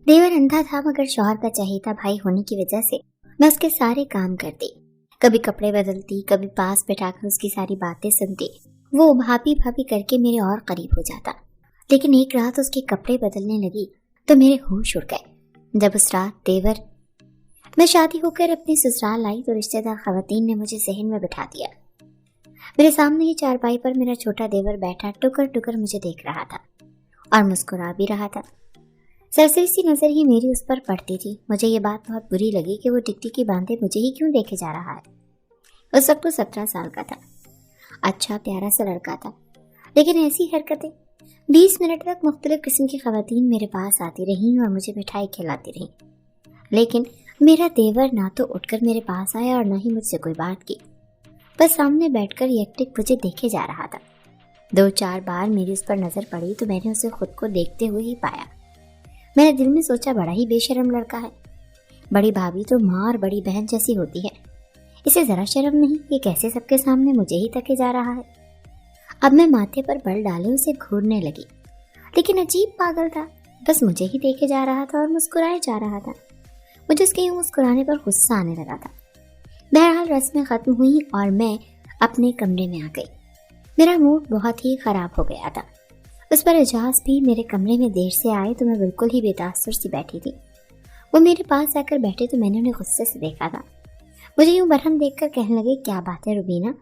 देवर अंधा था मगर शौहर का चहेता भाई होने की वजह से मैं उसके सारे काम करती। कभी कपड़े बदलती, कभी पास बैठाकर उसकी सारी बातें सुनती। वो भाभी भाभी करके मेरे और करीब हो जाता। लेकिन एक रात उसके कपड़े बदलने लगी तो मेरे होश उड़ गए। जब उस रात मैं शादी होकर अपनी ससुराल आई तो रिश्तेदार खवातीन ने मुझे सहन में बिठा दिया। मेरे सामने ही चारपाई पर मेरा छोटा देवर बैठा टुकर टुकर मुझे देख रहा था और मुस्कुरा भी रहा था। सरसरी सी नजर ही मेरी उस पर पड़ती थी। मुझे ये बात बहुत बुरी लगी कि वो टिकटिकी बांधे मुझे ही क्यों देखे जा रहा है। उस वक्त वो 17 साल का था। अच्छा प्यारा सा लड़का था, लेकिन ऐसी हरकतें। 20 मिनट तक मुख्तलिफ किस्म की खवातीन मेरे पास आती रहीं और मुझे मिठाई खिलाती रहीं, लेकिन मेरा देवर ना तो उठकर मेरे पास आया और ना ही मुझसे कोई बात की। बस सामने बैठकर यकटिक मुझे देखे जा रहा था। 2-4 बार मेरी उस पर नजर पड़ी तो मैंने उसे खुद को देखते हुए ही पाया। मैंने दिल में सोचा, बड़ा ही बेशर्म लड़का है। बड़ी भाभी तो माँ और बड़ी बहन जैसी होती है, इसे जरा शर्म नहीं, ये कैसे सबके सामने मुझे ही तके जा रहा है। अब मैं माथे पर बल डाले उसे घूरने लगी, लेकिन अजीब पागल था, बस मुझे ही देखे जा रहा था और मुस्कुराए जा रहा था। मुझे उसके यूं मुस्कुराने पर गुस्सा आने लगा था। बहरहाल रस्में खत्म हुई और मैं अपने कमरे में आ गई। मेरा मूड बहुत ही खराब हो गया था। उस पर एजाज भी मेरे कमरे में देर से आए तो मैं बिल्कुल ही बेतासुर सी बैठी थी। वो मेरे पास आकर बैठे तो मैंने उन्हें गुस्से से देखा था। मुझे यूं बरहम देखकर कहने लगे, क्या बात है रुबीना।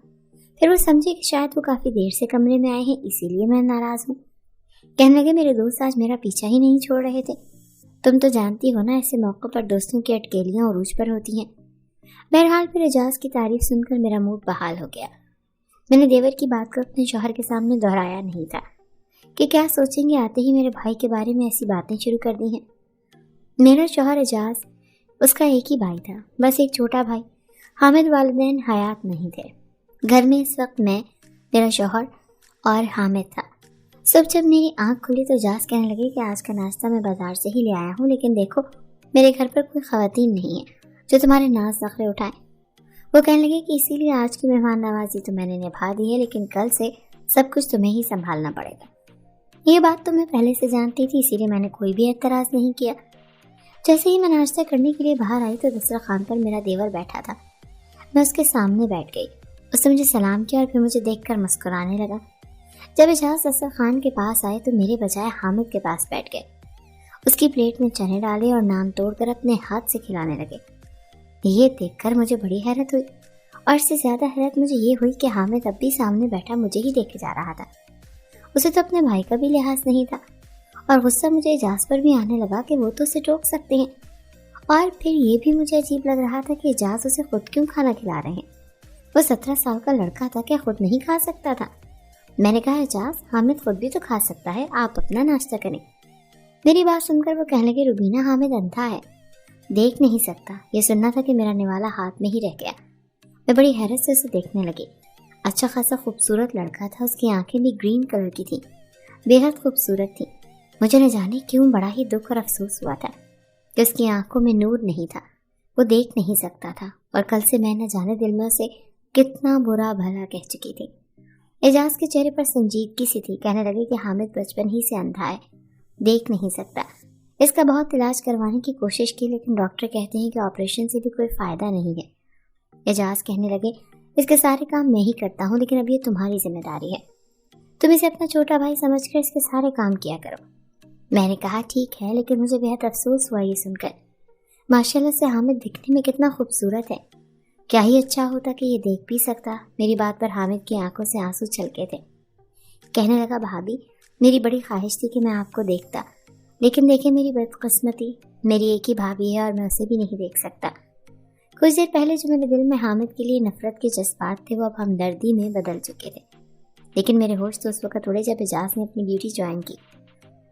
फिर वो समझे कि शायद वो काफी देर से कमरे में आए हैं, इसीलिए मैं नाराज हूँ। कहने लगे, मेरे दोस्त आज मेरा पीछा ही नहीं छोड़ रहे थे। तुम तो जानती हो ना, ऐसे मौकों पर दोस्तों की अटकेलियां उरूज पर होती हैं। बहरहाल फिर एजाज की तारीफ सुनकर मेरा मूड बहाल हो गया। मैंने देवर की बात को अपने शौहर के सामने दोहराया नहीं था कि क्या सोचेंगे, आते ही मेरे भाई के बारे में ऐसी बातें शुरू कर दी हैं। मेरा शौहर एजाज, उसका एक ही भाई था, बस एक छोटा भाई। हामिद वालिदैन हयात नहीं थे। घर में इस वक्त मैं, मेरा शौहर और हामिद था। सुबह जब मेरी आंख खुली तो एजाज कहने लगे कि आज का नाश्ता मैं बाजार से ही ले आया हूँ, लेकिन देखो मेरे घर पर कोई खवातीन नहीं है जो तुम्हारे नाज नखरे उठाएं। वो कहने लगे कि इसीलिए आज की मेहमान नवाजी तो मैंने निभा दी है, लेकिन कल से सब कुछ तुम्हें ही संभालना पड़ेगा। ये बात तो मैं पहले से जानती थी, इसीलिए मैंने कोई भी एतराज नहीं किया। जैसे ही मैं नाश्ता करने के लिए बाहर आई तो दस्तरखान पर मेरा देवर बैठा था। मैं उसके सामने बैठ गई। उसने मुझे सलाम किया और फिर मुझे देखकर मुस्कुराने लगा। जब एजाज दस्तरखान के पास आए तो मेरे बजाय हामिद के पास बैठ गए। उसकी प्लेट में चने डाले और नान तोड़कर अपने हाथ से खिलाने लगे। ये देखकर मुझे बड़ी हैरत हुई, और इससे ज्यादा हैरत मुझे ये हुई कि हामिद अब भी सामने बैठा मुझे ही देखे जा रहा था। उसे तो अपने भाई का भी लिहाज नहीं था, और गुस्सा मुझे एजाज पर भी आने लगा कि वो तो उसे टोक सकते हैं। और फिर ये भी मुझे अजीब लग रहा था कि एजाज उसे खुद क्यों खाना खिला रहे हैं। वो 17 साल का लड़का था, क्या खुद नहीं खा सकता था? मैंने कहा, एजाज हामिद खुद भी तो खा सकता है, आप अपना नाश्ता करें। मेरी बात सुनकर वो कहने लगे, रुबीना हामिद अंधा है, देख नहीं सकता। ये सुनना था कि मेरा निवाला हाथ में ही रह गया। मैं बड़ी हैरत से उसे देखने लगी। अच्छा खासा खूबसूरत लड़का था, उसकी आंखें भी ग्रीन कलर की थी, बेहद खूबसूरत थी। मुझे न जाने क्यों बड़ा ही दुख और अफसोस हुआ था कि उसकी आंखों में नूर नहीं था, वो देख नहीं सकता था, और कल से मैं न जाने दिल में उसे कितना बुरा भला कह चुकी थी। एजाज के चेहरे पर संजीदगी सी थी। कहने लगे कि हामिद बचपन ही से अंधा है, देख नहीं सकता। इसका बहुत इलाज करवाने की कोशिश की, लेकिन डॉक्टर कहते हैं कि ऑपरेशन से भी कोई फायदा नहीं है। एजाज कहने लगे, इसके सारे काम मैं ही करता हूँ, लेकिन अब ये तुम्हारी जिम्मेदारी है। तुम इसे अपना छोटा भाई समझकर इसके सारे काम किया करो। मैंने कहा, ठीक है, लेकिन मुझे बेहद अफसोस हुआ ये सुनकर। माशाल्लाह से हामिद दिखने में कितना खूबसूरत है। क्या ही अच्छा होता कि ये देख भी सकता। मेरी बात पर हामिद की आंखों से आंसू छलके थे। कहने लगा, भाभी मेरी बड़ी ख्वाहिश थी कि मैं आपको देखता, लेकिन देखे मेरी बदकिस्मती, मेरी एक ही भाभी है और मैं उसे भी नहीं देख सकता। कुछ देर पहले जो मेरे दिल में हामिद के लिए नफरत के जज्बात थे वो अब हमदर्दी में बदल चुके थे। लेकिन मेरे होश तो उस वक्त उड़े जब एजाज ने अपनी ड्यूटी ज्वाइन की।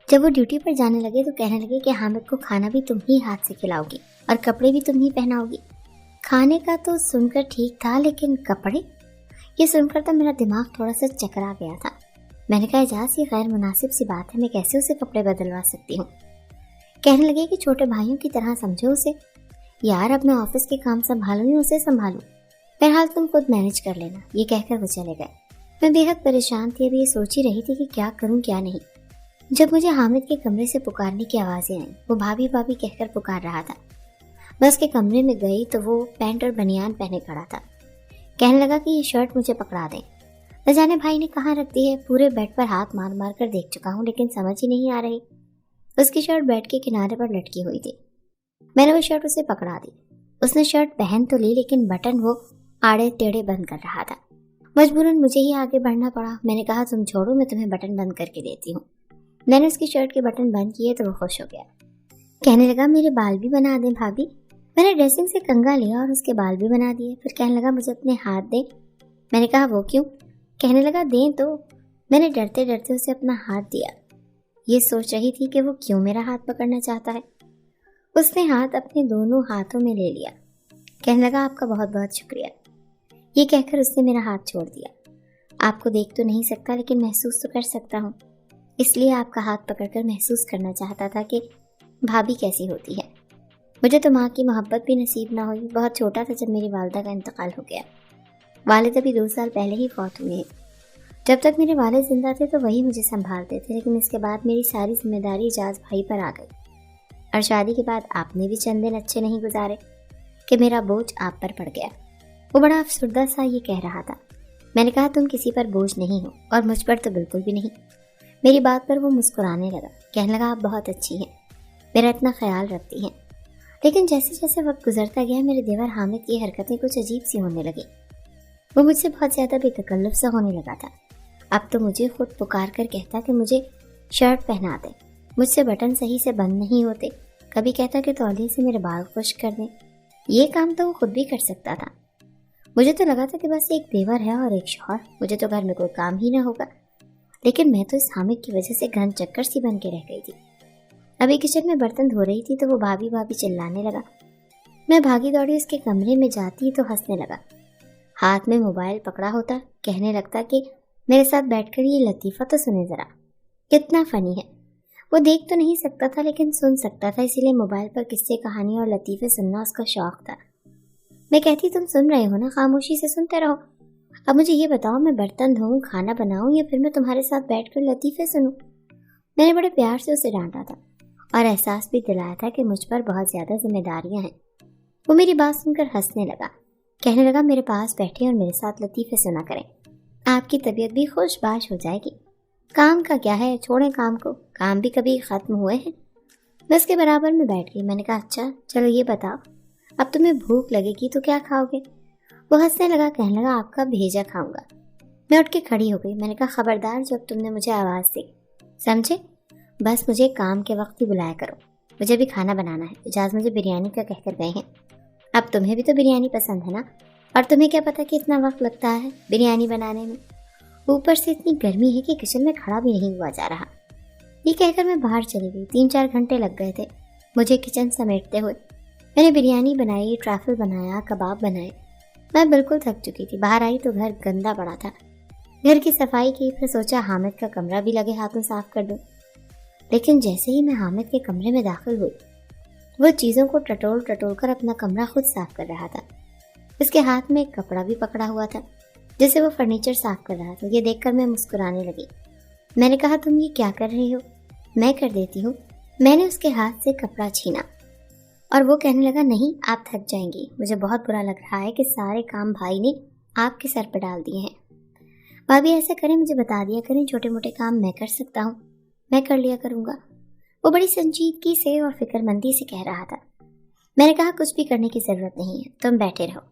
जब वो ड्यूटी पर जाने लगे तो कहने लगे कि हामिद को खाना भी तुम ही हाथ से खिलाओगी और कपड़े भी तुम ही पहनाओगी। खाने का तो सुनकर ठीक था, लेकिन कपड़े, ये सुनकर तो मेरा दिमाग थोड़ा सा चकरा गया था। मैंने कहा, एजाज ये गैर मुनासिब सी बात है, मैं कैसे उसे कपड़े बदलवा सकती हूँ। कहने लगे कि छोटे भाइयों की तरह समझो उसे। यार अब मैं ऑफिस के काम संभालूं या उसे संभालूं, बहरहाल तुम खुद मैनेज कर लेना। ये कहकर वो चले गए। मैं बेहद परेशान थी, अभी ये सोच ही रही थी कि क्या करूं क्या नहीं। जब मुझे हामिद के कमरे से पुकारने की आवाज़ें आई, वो भाभी भाभी कहकर पुकार रहा था। मैं उसके कमरे में गई तो वो पैंट और बनियान पहने खड़ा था। कहने लगा कि ये शर्ट मुझे पकड़ा दें। न जाने भाई ने कहाँ रख दी है, पूरे बेड पर हाथ मार मार कर देख चुका हूँ लेकिन समझ ही नहीं आ रही। उसकी शर्ट बेड के किनारे पर लटकी हुई थी। मैंने वो शर्ट उसे पकड़ा दी। उसने शर्ट पहन तो ली लेकिन बटन वो आड़े टेढ़े बंद कर रहा था। मजबूरन मुझे ही आगे बढ़ना पड़ा। मैंने कहा तुम छोड़ो, मैं तुम्हें बटन बंद करके देती हूँ। मैंने उसकी शर्ट के बटन बंद किए तो वो खुश हो गया। कहने लगा मेरे बाल भी बना दें भाभी। मैंने ड्रेसिंग से कंघा लिया और उसके बाल भी बना दिए। फिर कहने लगा मुझे अपने हाथ दे। मैंने कहा वो क्यों? कहने लगा दें तो। मैंने डरते डरते उसे अपना हाथ दिया। ये सोच रही थी कि वो क्यों मेरा हाथ पकड़ना चाहता है। उसने हाथ अपने दोनों हाथों में ले लिया। कहने लगा आपका बहुत बहुत शुक्रिया। ये कहकर उसने मेरा हाथ छोड़ दिया। आपको देख तो नहीं सकता लेकिन महसूस तो कर सकता हूँ, इसलिए आपका हाथ पकड़कर महसूस करना चाहता था कि भाभी कैसी होती है। मुझे तो माँ की मोहब्बत भी नसीब ना हुई। बहुत छोटा था जब मेरी वालिदा का इंतकाल हो गया। वालिद अभी 2 साल पहले ही फौत हुए हैं। जब तक मेरे वालिद जिंदा थे तो वही मुझे संभालते थे, लेकिन इसके बाद मेरी सारी जिम्मेदारी इजाज भाई पर आ गई। और शादी के बाद आपने भी चंद दिन अच्छे नहीं गुजारे कि मेरा बोझ आप पर पड़ गया। वो बड़ा अफसरदा सा ये कह रहा था। मैंने कहा तुम किसी पर बोझ नहीं हो, और मुझ पर तो बिल्कुल भी नहीं। मेरी बात पर वो मुस्कुराने लगा। कहने लगा आप बहुत अच्छी हैं, मेरा इतना ख्याल रखती हैं। लेकिन जैसे जैसे वक्त गुजरता गया मेरे देवर हामिद की हरकतें कुछ अजीब सी होने लगी। वो मुझसे बहुत ज़्यादा बेतकल्लुफ़ सा होने लगा था। अब तो मुझे खुद पुकार कर कहता कि मुझे शर्ट पहना दे। मुझसे बटन सही से बंद नहीं होते। कभी कहता कि तौलिए से मेरे बाल खुश्क कर दें। ये काम तो वो खुद भी कर सकता था। मुझे तो लगा था कि बस एक देवर है और एक शौहर, मुझे तो घर में कोई काम ही ना होगा। लेकिन मैं तो इस हामिद की वजह से घन चक्कर सी बन के रह गई थी। अभी किचन में बर्तन धो रही थी तो वो भाभी भाभी चिल्लाने लगा। मैं भागी दौड़ी उसके कमरे में जाती तो हंसने लगा। हाथ में मोबाइल पकड़ा होता, कहने लगता कि मेरे साथ बैठकर ये लतीफ़ा तो सुने ज़रा, कितना फ़नी है। वो देख तो नहीं सकता था लेकिन सुन सकता था, इसीलिए मोबाइल पर किस्से कहानी और लतीफ़े सुनना उसका शौक़ था। मैं कहती तुम सुन रहे हो ना, खामोशी से सुनते रहो। अब मुझे ये बताओ मैं बर्तन धोऊं, खाना बनाऊं या फिर मैं तुम्हारे साथ बैठकर लतीफ़े सुनूं? मैंने बड़े प्यार से उसे डांटा था और एहसास भी दिलाया था कि मुझ पर बहुत ज़्यादा जिम्मेदारियां हैं। वो मेरी बात सुनकर हंसने लगा। कहने लगा मेरे पास बैठे और मेरे साथ लतीफ़े सुना करें, आपकी तबीयत भी खुशबाश हो जाएगी। काम का क्या है, छोड़ें काम को, काम भी कभी ख़त्म हुए हैं। मैं उसके बराबर में बैठ गई। मैंने कहा अच्छा चलो ये बताओ, अब तुम्हें भूख लगेगी तो क्या खाओगे? वो हंसने लगा। कहने लगा आपका भेजा खाऊंगा। मैं उठ के खड़ी हो गई। मैंने कहा खबरदार जब तुमने मुझे आवाज़ दी, समझे? बस मुझे काम के वक्त ही बुलाया करो, मुझे भी खाना बनाना है। इजाज़ मुझे बिरयानी का कहकर गए हैं। अब तुम्हें भी तो बिरयानी पसंद है ना, और तुम्हें क्या पता कि इतना वक्त लगता है बिरयानी बनाने में। ऊपर से इतनी गर्मी है कि किचन में खड़ा भी नहीं हुआ जा रहा। ये कहकर मैं बाहर चली गई। 3-4 घंटे लग गए थे मुझे किचन समेटते हुए। मैंने बिरयानी बनाई, ट्रैफल बनाया, कबाब बनाए। मैं बिल्कुल थक चुकी थी। बाहर आई तो घर गंदा पड़ा था। घर की सफाई की, फिर सोचा हामिद का कमरा भी लगे हाथों साफ कर दूं। लेकिन जैसे ही मैं हामिद के कमरे में दाखिल हुई, वो चीज़ों को टटोल टटोल कर अपना कमरा खुद साफ कर रहा था। उसके हाथ में एक कपड़ा भी पकड़ा हुआ था जिससे वो फर्नीचर साफ कर रहा था। ये देखकर मैं मुस्कुराने लगी। मैंने कहा तुम ये क्या कर रही हो? मैं कर देती हूँ। मैंने उसके हाथ से कपड़ा छीना और वो कहने लगा नहीं आप थक जाएंगी। मुझे बहुत बुरा लग रहा है कि सारे काम भाई ने आपके सर पर डाल दिए हैं। भाभी ऐसा करें, मुझे बता दिया करें, छोटे मोटे काम मैं कर सकता हूँ, मैं कर लिया करूँगा। वो बड़ी संजीदगी से और फिक्रमंदी से कह रहा था। मैंने कहा कुछ भी करने की ज़रूरत नहीं है, तुम बैठे रहो।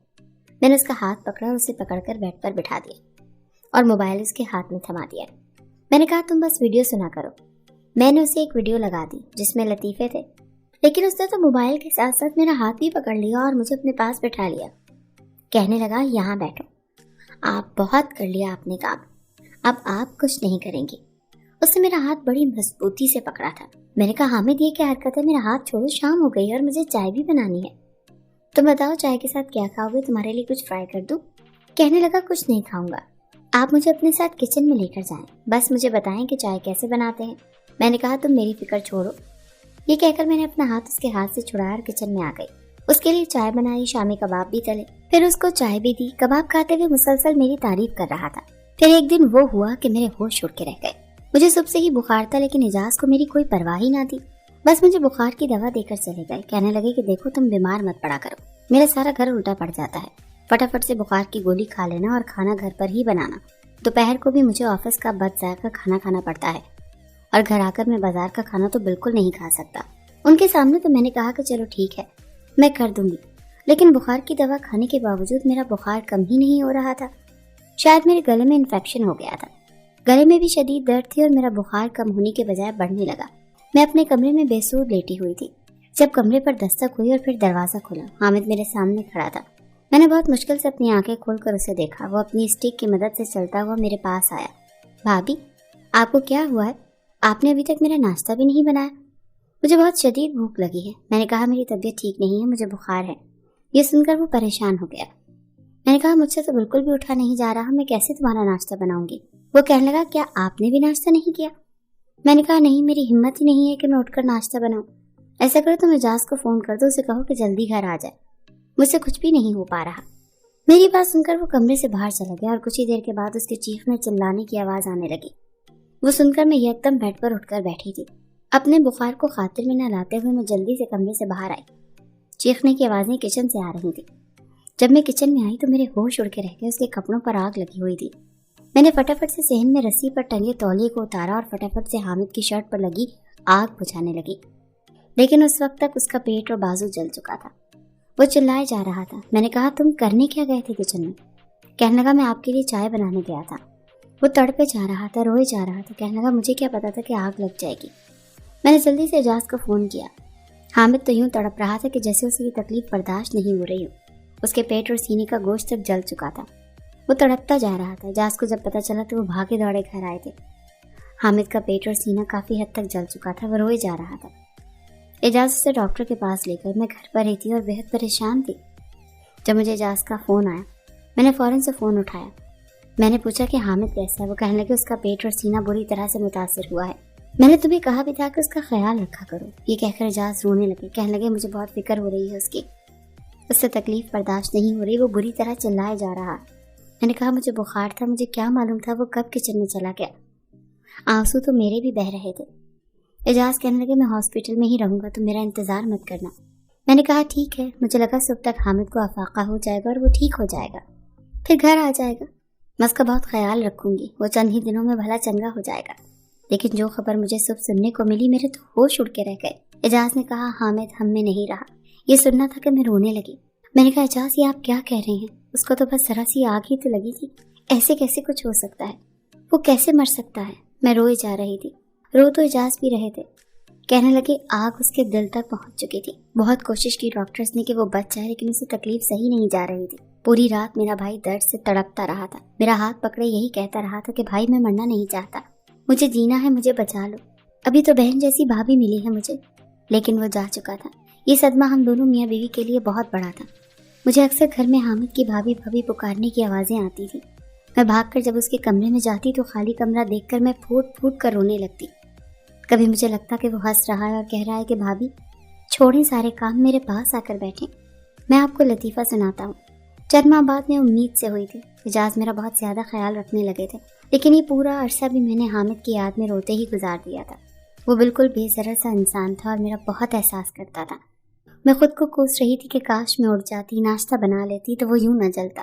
मैंने उसका हाथ पकड़ा और उसे पकड़कर बेड पर बिठा दिया और मोबाइल उसके हाथ में थमा दिया। मैंने कहा तुम बस वीडियो सुना करो। मैंने उसे एक वीडियो लगा दी जिसमें लतीफ़े थे, लेकिन उसने तो मोबाइल के साथ साथ मेरा हाथ भी पकड़ लिया और मुझे अपने पास बिठा लिया। कहने लगा यहाँ बैठो, आप बहुत कर लिया आपने काम, अब आप कुछ नहीं करेंगे। उसने मेरा हाथ बड़ी मजबूती से पकड़ा था। मैंने कहा हामिद ये क्या हरकत है, मेरा हाथ छोड़ो, शाम हो गई और मुझे चाय भी बनानी है। तुम बताओ चाय के साथ क्या खाओगे, तुम्हारे लिए कुछ फ्राई कर दूं? कहने लगा कुछ नहीं खाऊंगा, आप मुझे अपने साथ किचन में लेकर जाएं, बस मुझे बताएं कि चाय कैसे बनाते हैं। मैंने कहा तुम मेरी फिक्र छोड़ो। ये कहकर मैंने अपना हाथ उसके हाथ से छुड़ाकर किचन में आ गई। उसके लिए चाय बनाई, शामी कबाब भी तले, फिर उसको चाय भी दी। कबाब खाते हुए मुसलसल मेरी तारीफ कर रहा था। फिर एक दिन वो हुआ कि मेरे होश उड़ के रह गए। مجھے صبح سے ہی بخار تھا، لیکن اعجاز کو میری کوئی پرواہ ہی نہ تھی۔ بس مجھے بخار کی دوا دے کر چلے گئے، کہنے لگے کہ دیکھو تم بیمار مت پڑا کرو، میرا سارا گھر الٹا پڑ جاتا ہے، فٹافٹ سے بخار کی گولی کھا لینا اور کھانا گھر پر ہی بنانا۔ دوپہر کو بھی مجھے آفس کا بد ذائقہ کھانا کھانا پڑتا ہے، اور گھر آ کر میں بازار کا کھانا تو بالکل نہیں کھا سکتا۔ ان کے سامنے تو میں نے کہا کہ چلو ٹھیک ہے، میں کر دوں گی، لیکن بخار کی دوا کھانے کے باوجود میرا بخار کم ہی نہیں ہو رہا تھا۔ شاید میرے گلے میں انفیکشن ہو گیا تھا، گلے میں بھی شدید درد تھی اور میرا بخار کم ہونے کے بجائے بڑھنے لگا۔ میں اپنے کمرے میں بے سود لیٹی ہوئی تھی جب کمرے پر دستک ہوئی اور پھر دروازہ کھلا۔ حامد میرے سامنے کھڑا تھا۔ میں نے بہت مشکل سے اپنی آنکھیں کھول کر اسے دیکھا۔ وہ اپنی اسٹک کی مدد سے چلتا ہوا میرے پاس آیا۔ بھابی، آپ کو کیا ہوا ہے؟ آپ نے ابھی تک میرا ناشتہ بھی نہیں بنایا۔ مجھے بہت شدید بھوک لگی ہے، میں نے کہا میری طبیعت ٹھیک نہیں ہے، مجھے بخار ہے۔ یہ سن کر وہ پریشان ہو گیا۔ میں نے کہا مجھ سے تو بالکل بھی اٹھا نہیں جا رہا، میں کیسے تمہارا ناشتہ بناؤں گی؟ وہ کہنے لگا کیا آپ نے بھی ناشتہ نہیں کیا؟ میں نے کہا نہیں، میری ہمت ہی نہیں ہے کہ میں اٹھ کر ناشتہ بناؤں۔ ایسا کرو تم اعجاز کو فون کر دو، اسے کہو کہ جلدی گھر آ جائے، مجھ سے کچھ بھی نہیں ہو پا رہا۔ میری بات سن کر وہ کمرے سے باہر چلا گیا اور کچھ ہی دیر کے بعد اس کے چیخنے چلانے کی آواز آنے لگی۔ وہ سن کر میں یکدم بیڈ پر اٹھ کر بیٹھی تھی۔ اپنے بخار کو خاطر میں نہ لاتے ہوئے میں جلدی سے کمرے سے باہر آئی۔ چیخنے کی آوازیں کچن سے آ رہی تھی۔ جب میں کچن میں آئی تو میرے ہوش اڑ کے رہ گئے، اس کے کپڑوں پر آگ لگی ہوئی تھی۔ میں نے فٹافٹ سے صحن میں رسی پر ٹنگے تولیے کو اتارا اور فٹافٹ سے حامد کی شرٹ پر لگی آگ بجھانے لگی، لیکن اس وقت تک اس کا پیٹ اور بازو جل چکا تھا۔ وہ چلائے جا رہا تھا۔ میں نے کہا تم کرنے کیا گئے تھے کچن میں؟ کہنے لگا میں آپ کے لیے چائے بنانے گیا تھا۔ وہ تڑپے جا رہا تھا، روئے جا رہا تھا، کہنے لگا مجھے کیا پتا تھا کہ آگ لگ جائے گی۔ میں نے جلدی سے اعجاز کو فون کیا۔ حامد تو یوں تڑپ رہا تھا کہ جیسے اسے یہ تکلیف برداشت نہیں ہو رہی ہو۔ اس کے پیٹ اور سینے کا گوشت تک جل چکا تھا۔ وہ تڑپتا جا رہا تھا۔ اعجاز کو جب پتا چلا تو وہ بھاگے دوڑے گھر آئے تھے۔ حامد کا پیٹ اور سینہ کافی حد تک جل چکا تھا، وہ روئے جا رہا تھا۔ اعجاز اسے ڈاکٹر کے پاس لے کر، میں گھر پر ہی تھی اور بہت پریشان تھی۔ جب مجھے اعجاز کا فون آیا میں نے فوراً سے فون اٹھایا۔ میں نے پوچھا کہ حامد کیسا ہے؟ وہ کہنے لگے اس کا پیٹ اور سینہ بری طرح سے متاثر ہوا ہے، میں نے تمہیں کہا بھی تھا کہ اس کا خیال رکھا کرو۔ یہ کہہ کر اعجاز رونے لگے، کہنے لگے مجھے بہت فکر ہو رہی ہے اس کی، اس سے تکلیف برداشت نہیں ہو رہی، وہ بری طرح چلائے جا رہا۔ میں نے کہا مجھے بخار تھا، مجھے کیا معلوم تھا وہ کب کچن میں چلا گیا۔ آنسو تو میرے بھی بہہ رہے تھے۔ اعجاز کہنے لگے میں ہاسپٹل میں ہی رہوں گا، تو میرا انتظار مت کرنا۔ میں نے کہا ٹھیک ہے، مجھے لگا صبح تک حامد کو افاقہ ہو جائے گا اور وہ ٹھیک ہو جائے گا، پھر گھر آ جائے گا، میں اس کا بہت خیال رکھوں گی، وہ چند ہی دنوں میں بھلا چنگا ہو جائے گا۔ لیکن جو خبر مجھے صبح سننے کو ملی میرے تو ہوش اڑ کے رہ گئے۔ اعجاز نے کہا حامد ہم میں نہیں رہا۔ یہ سننا تھا کہ میں رونے لگی۔ میں نے کہا اعجاز یہ آپ کیا کہہ رہے ہیں؟ اس کو تو بس ذرا سی آگ ہی تو لگی تھی، ایسے کیسے کچھ ہو سکتا ہے؟ وہ کیسے مر سکتا ہے؟ میں روئی جا رہی تھی۔ رو تو اعجاز بھی رہے تھے۔ کہنے لگے آگ اس کے دل تک پہنچ چکی تھی، بہت کوشش کی ڈاکٹرز نے کہ وہ بچ جائے، لیکن اسے تکلیف صحیح نہیں جا رہی تھی۔ پوری رات میرا بھائی درد سے تڑپتا رہا تھا، میرا ہاتھ پکڑے یہی کہتا رہا تھا کہ بھائی میں مرنا نہیں چاہتا، مجھے جینا ہے، مجھے بچا لو، ابھی تو بہن جیسی بھابھی ملی ہے مجھے۔ لیکن وہ جا چکا تھا۔ یہ صدمہ ہم دونوں میاں بیوی کے لیے بہت بڑا تھا۔ مجھے اکثر گھر میں حامد کی بھابھی بھابھی پکارنے کی آوازیں آتی تھی۔ میں بھاگ کر جب اس کے کمرے میں جاتی تو خالی کمرہ دیکھ کر میں پھوٹ پھوٹ کر رونے لگتی۔ کبھی مجھے لگتا کہ وہ ہنس رہا ہے اور کہہ رہا ہے کہ بھابھی چھوڑیں سارے کام، میرے پاس آ کر بیٹھیں، میں آپ کو لطیفہ سناتا ہوں۔ چند ماہ بعد میں امید سے ہوئی تھی، اعجاز میرا بہت زیادہ خیال رکھنے لگے تھے، لیکن یہ پورا عرصہ بھی میں نے حامد کی یاد میں روتے ہی گزار دیا تھا۔ وہ بالکل بے ضرر سا انسان تھا اور میرا بہت احساس کرتا تھا۔ میں خود کو کوس رہی تھی کہ کاش میں اٹھ جاتی، ناشتہ بنا لیتی تو وہ یوں نہ جلتا۔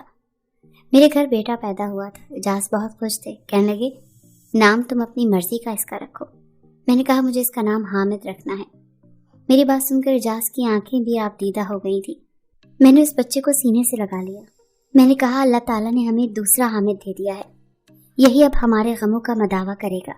میرے گھر بیٹا پیدا ہوا تھا، اعجاز بہت خوش تھے، کہنے لگے نام تم اپنی مرضی کا اس کا رکھو۔ میں نے کہا مجھے اس کا نام حامد رکھنا ہے۔ میری بات سن کر اعجاز کی آنکھیں بھی آپ دیدہ ہو گئی تھی۔ میں نے اس بچے کو سینے سے لگا لیا۔ میں نے کہا اللہ تعالیٰ نے ہمیں دوسرا حامد دے دیا ہے، یہی اب ہمارے غموں کا مداوا کرے گا۔